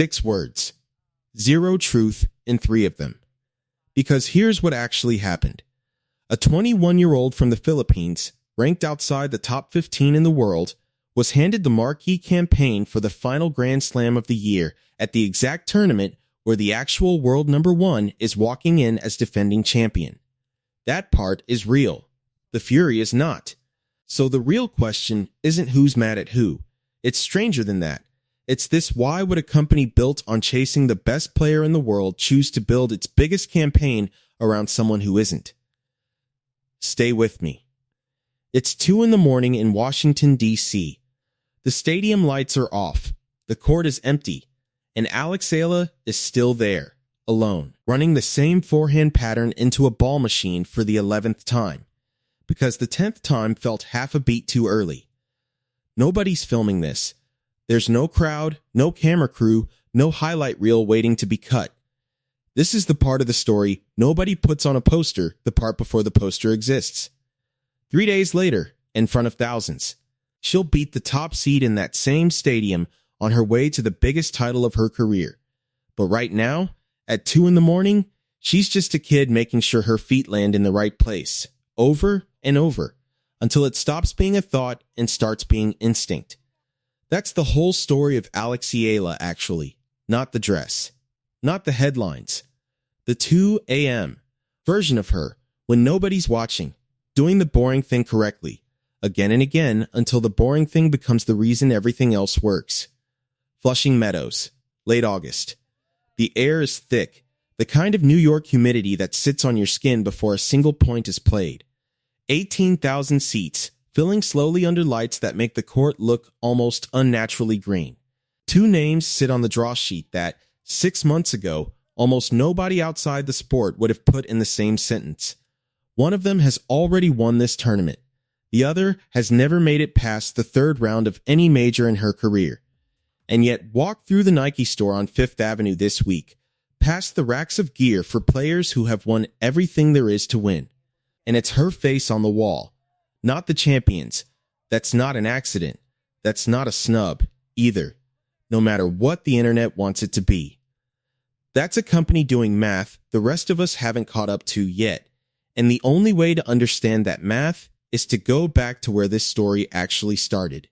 6 words. Zero truth in 3 of them. Because here's what actually happened. A 21-year-old from the Philippines, ranked outside the top 15 in the world, was handed the marquee campaign for the final Grand Slam of the year at the exact tournament where the actual world number 1 is walking in as defending champion. That part is real. The fury is not. So the real question isn't who's mad at who. It's stranger than that. It's this: why would a company built on chasing the best player in the world choose to build its biggest campaign around someone who isn't? Stay with me. It's 2 in the morning in Washington, D.C. The stadium lights are off, the court is empty, and Alex Eala is still there, alone, running the same forehand pattern into a ball machine for the 11th time, because the 10th time felt half a beat too early. Nobody's filming this. There's no crowd, no camera crew, no highlight reel waiting to be cut. This is the part of the story nobody puts on a poster, the part before the poster exists. 3 days later, in front of thousands, she'll beat the top seed in that same stadium on her way to the biggest title of her career. But right now, at 2 in the morning, she's just a kid making sure her feet land in the right place, over and over, until it stops being a thought and starts being instinct. That's the whole story of Alex Eala, actually, not the dress, not the headlines. The 2 a.m. version of her, when nobody's watching, doing the boring thing correctly, again and again, until the boring thing becomes the reason everything else works. Flushing Meadows, late August. The air is thick, the kind of New York humidity that sits on your skin before a single point is played. 18,000 seats, filling slowly under lights that make the court look almost unnaturally green. 2 names sit on the draw sheet that, 6 months ago, almost nobody outside the sport would have put in the same sentence. One of them has already won this tournament. The other has never made it past the 3rd round of any major in her career. And yet, walk through the Nike store on 5th Avenue this week, past the racks of gear for players who have won everything there is to win. And it's her face on the wall, not the champions. That's not an accident. That's not a snub, either, no matter what the internet wants it to be. That's a company doing math the rest of us haven't caught up to yet. And the only way to understand that math is to go back to where this story actually started.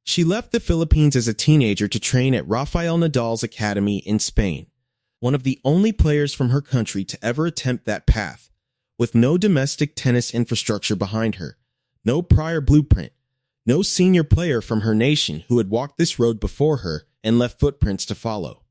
She left the Philippines as a teenager to train at Rafael Nadal's Academy in Spain, one of the only players from her country to ever attempt that path, with no domestic tennis infrastructure behind her, no prior blueprint, no senior player from her nation who had walked this road before her and left footprints to follow.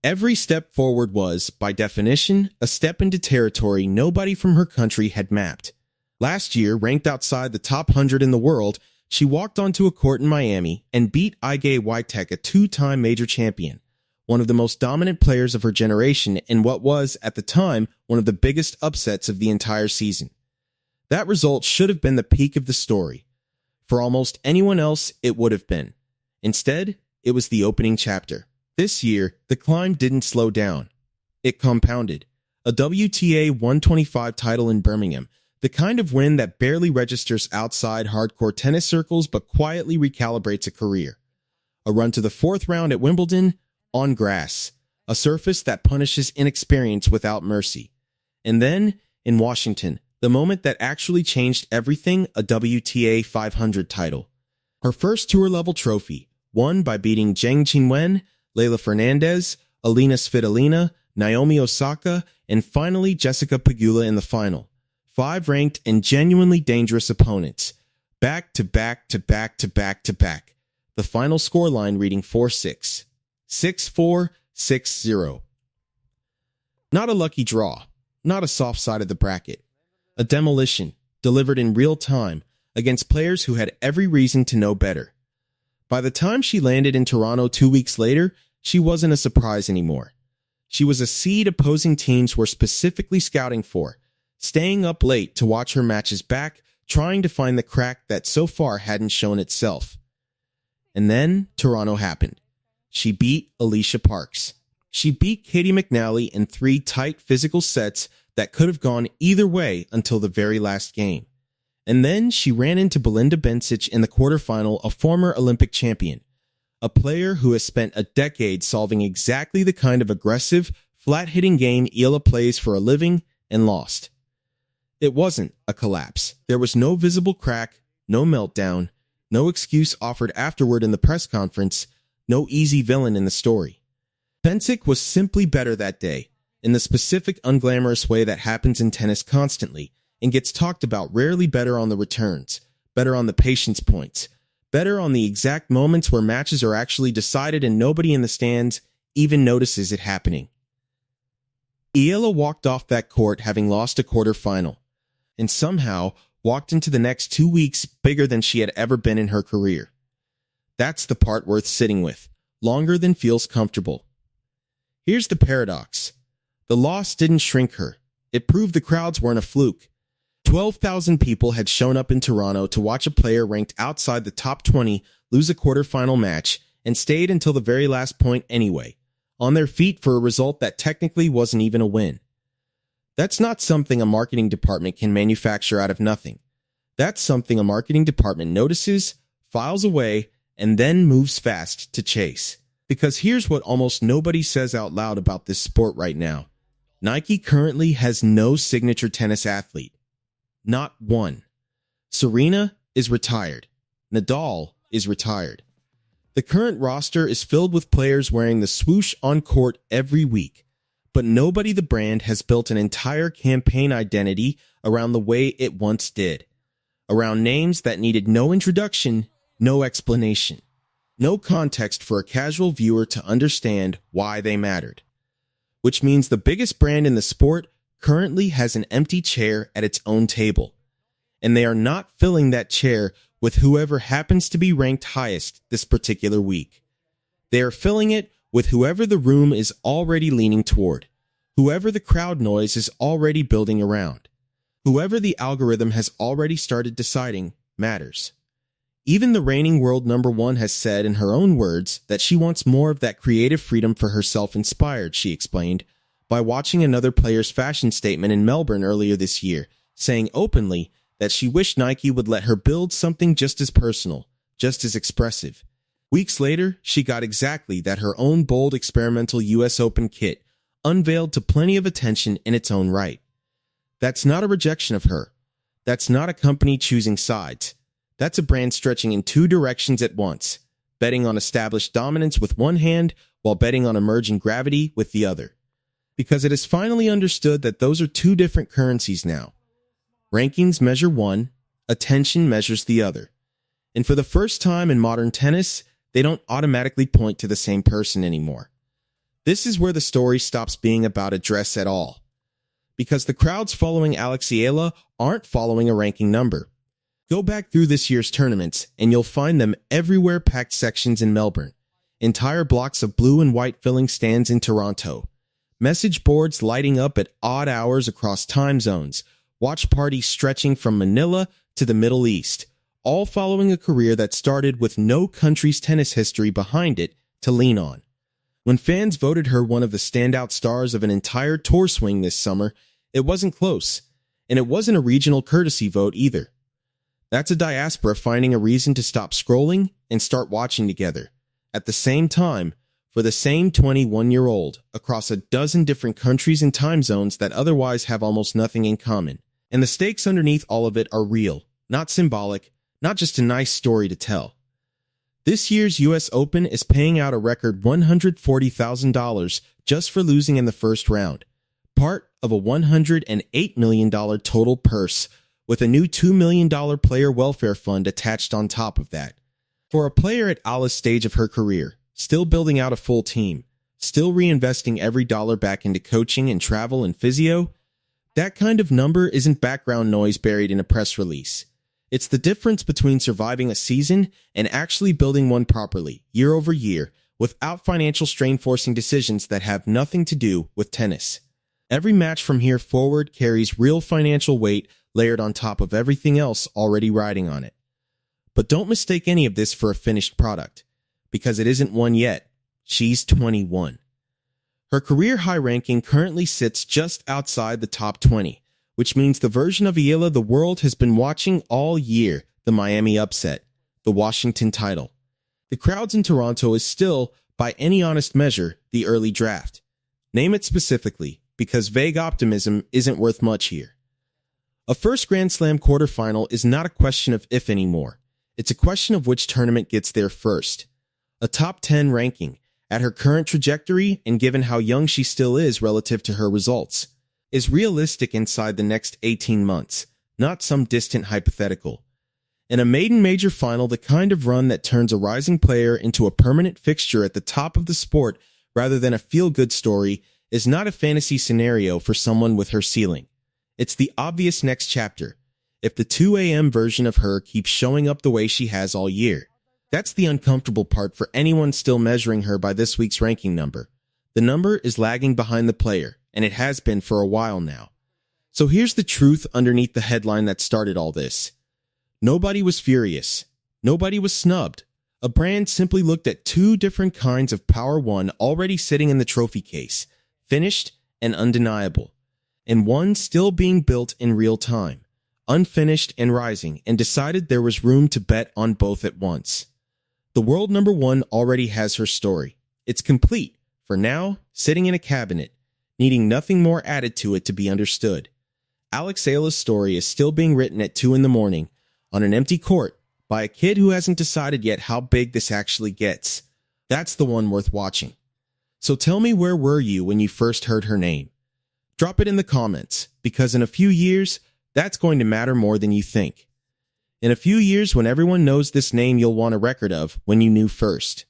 Every step forward was, by definition, a step into territory nobody from her country had mapped. Last year, ranked outside the top 100 in the world, she walked onto a court in Miami and beat Iga Swiatek, a 2-time major champion, one of the most dominant players of her generation in what was, at the time, one of the biggest upsets of the entire season. That result should have been the peak of the story. For almost anyone else, it would have been. Instead, it was the opening chapter. This year, the climb didn't slow down. It compounded. A WTA 125 title in Birmingham, the kind of win that barely registers outside hardcore tennis circles but quietly recalibrates a career. A run to the 4th round at Wimbledon, on grass, a surface that punishes inexperience without mercy. And then, in Washington, the moment that actually changed everything, a WTA 500 title. Her first tour-level trophy, won by beating Zheng Qinwen, Leylah Fernandez, Aryna Sabalenka, Naomi Osaka, and finally Jessica Pegula in the final. 5 ranked and genuinely dangerous opponents, back to back to back to back to back. The final scoreline reading 4-6. 6-4, 6-0. Not a lucky draw, not a soft side of the bracket. A demolition, delivered in real time, against players who had every reason to know better. By the time she landed in Toronto 2 weeks later, she wasn't a surprise anymore. She was a seed opposing teams were specifically scouting for, staying up late to watch her matches back, trying to find the crack that so far hadn't shown itself. And then Toronto happened. She beat Alicia Parks. She beat Katie McNally in 3 tight physical sets that could have gone either way until the very last game. And then she ran into Belinda Bencic in the quarterfinal, a former Olympic champion. a player who has spent a decade solving exactly the kind of aggressive, flat-hitting game Eala plays for a living and lost. It wasn't a collapse. There was no visible crack, no meltdown, no excuse offered afterward in the press conference, no easy villain in the story. Bencic was simply better that day, in the specific unglamorous way that happens in tennis constantly and gets talked about, rarely better on the returns, better on the patience points, better on the exact moments where matches are actually decided and nobody in the stands even notices it happening. Eala walked off that court having lost a quarterfinal, and somehow walked into the next 2 weeks bigger than she had ever been in her career. That's the part worth sitting with, longer than feels comfortable. Here's the paradox. The loss didn't shrink her. It proved the crowds weren't a fluke. 12,000 people had shown up in Toronto to watch a player ranked outside the top 20 lose a quarterfinal match and stayed until the very last point anyway, on their feet for a result that technically wasn't even a win. That's not something a marketing department can manufacture out of nothing. That's something a marketing department notices, files away, and then moves fast to chase. Because here's what almost nobody says out loud about this sport right now. Nike currently has no signature tennis athlete. Not one. Serena is retired. Nadal is retired. The current roster is filled with players wearing the swoosh on court every week. But nobody the brand has built an entire campaign identity around the way it once did. Around names that needed no introduction, no explanation, no context for a casual viewer to understand why they mattered. Which means the biggest brand in the sport currently has an empty chair at its own table. And they are not filling that chair with whoever happens to be ranked highest this particular week. They are filling it with whoever the room is already leaning toward, whoever the crowd noise is already building around, whoever the algorithm has already started deciding matters. Even the reigning world number one has said in her own words that she wants more of that creative freedom for herself inspired, she explained, by watching another player's fashion statement in Melbourne earlier this year, saying openly that she wished Nike would let her build something just as personal, just as expressive. Weeks later, she got exactly that, her own bold experimental US Open kit, unveiled to plenty of attention in its own right. That's not a rejection of her. That's not a company choosing sides. That's a brand stretching in two directions at once, betting on established dominance with one hand while betting on emerging gravity with the other. Because it is finally understood that those are two different currencies now. Rankings measure one, attention measures the other. And for the first time in modern tennis, they don't automatically point to the same person anymore. This is where the story stops being about a dress at all. Because the crowds following Alex Eala aren't following a ranking number. Go back through this year's tournaments, and you'll find them everywhere. Packed sections in Melbourne, entire blocks of blue and white filling stands in Toronto, message boards lighting up at odd hours across time zones, watch parties stretching from Manila to the Middle East, all following a career that started with no country's tennis history behind it to lean on. When fans voted her one of the standout stars of an entire tour swing this summer, it wasn't close, and it wasn't a regional courtesy vote either. That's a diaspora finding a reason to stop scrolling and start watching together, at the same time, for the same 21-year-old, across a dozen different countries and time zones that otherwise have almost nothing in common. And the stakes underneath all of it are real, not symbolic, not just a nice story to tell. This year's US Open is paying out a record $140,000 just for losing in the first round, part of a $108 million total purse, with a new $2 million player welfare fund attached on top of that. For a player at Eala's stage of her career, still building out a full team, still reinvesting every dollar back into coaching and travel and physio, that kind of number isn't background noise buried in a press release. It's the difference between surviving a season and actually building one properly, year over year, without financial strain forcing decisions that have nothing to do with tennis. Every match from here forward carries real financial weight layered on top of everything else already riding on it. But don't mistake any of this for a finished product, because it isn't one yet. She's 21. Her career high ranking currently sits just outside the top 20, which means the version of Eala the world has been watching all year, the Miami upset, the Washington title. The crowds in Toronto is still, by any honest measure, the early draft. Name it specifically, because vague optimism isn't worth much here. A first Grand Slam quarterfinal is not a question of if anymore. It's a question of which tournament gets there first. A top 10 ranking, at her current trajectory and given how young she still is relative to her results, is realistic inside the next 18 months, not some distant hypothetical. In a maiden major final, the kind of run that turns a rising player into a permanent fixture at the top of the sport rather than a feel-good story is not a fantasy scenario for someone with her ceiling. It's the obvious next chapter, if the 2 a.m. version of her keeps showing up the way she has all year. That's the uncomfortable part for anyone still measuring her by this week's ranking number. The number is lagging behind the player, and it has been for a while now. So here's the truth underneath the headline that started all this. Nobody was furious. Nobody was snubbed. A brand simply looked at two different kinds of Power 1 already sitting in the trophy case, finished and undeniable, and one still being built in real time, unfinished and rising, and decided there was room to bet on both at once. The world number 1 already has her story. It's complete, for now, sitting in a cabinet, needing nothing more added to it to be understood. Alex Eala's story is still being written at 2 in the morning, on an empty court, by a kid who hasn't decided yet how big this actually gets. That's the one worth watching. So tell me, where were you when you first heard her name? Drop it in the comments, because in a few years, that's going to matter more than you think. In a few years, when everyone knows this name you'll want a record of when you knew first.